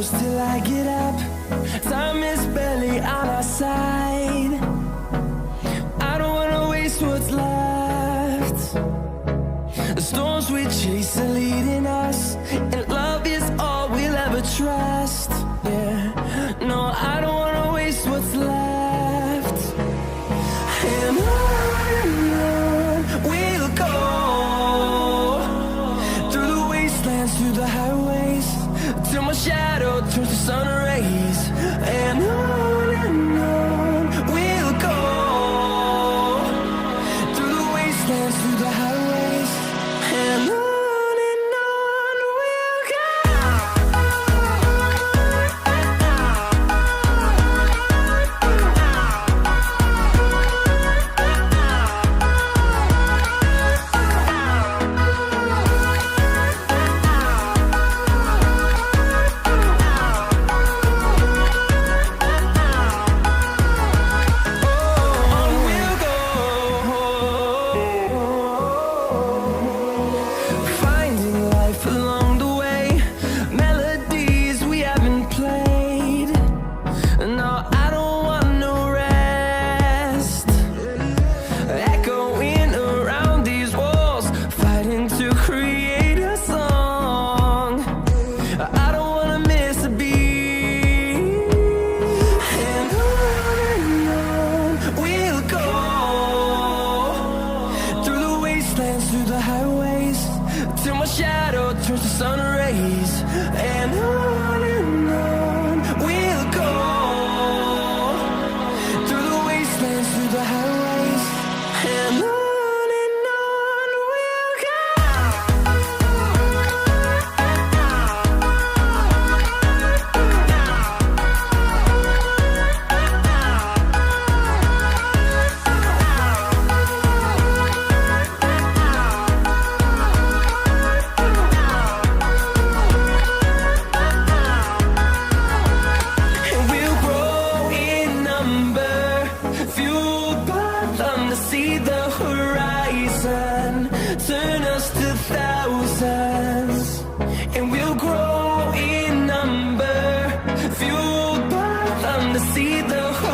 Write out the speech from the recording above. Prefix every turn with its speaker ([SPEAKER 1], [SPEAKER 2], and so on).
[SPEAKER 1] shadows till I get up. Time is barely on our side. I don't wanna waste what's left. The storms we chase are leading us, and love is all we'll ever trust. Yeah, no, I don't wanna waste what's left. And on we'll go, through the wastelands, through the highways, till my shadow turns to sun rays. And on we'll go, through the wastelands, through the highways, and on we'll go. Finding life along the way, melodies we haven't played. No, I don't want no rest. Echoing around these walls, fighting to create a song. I don't wanna miss a beat. And on we'll go, through the wastelands, through the highways, till my shadow turns to sun rays. And on we'll go, through the wastelands, through the highways, and on we'll go. And we'll grow in number, fueled by them to see the horizon, turn us to thousands. And we'll grow in number, fueled by them to see the horizon.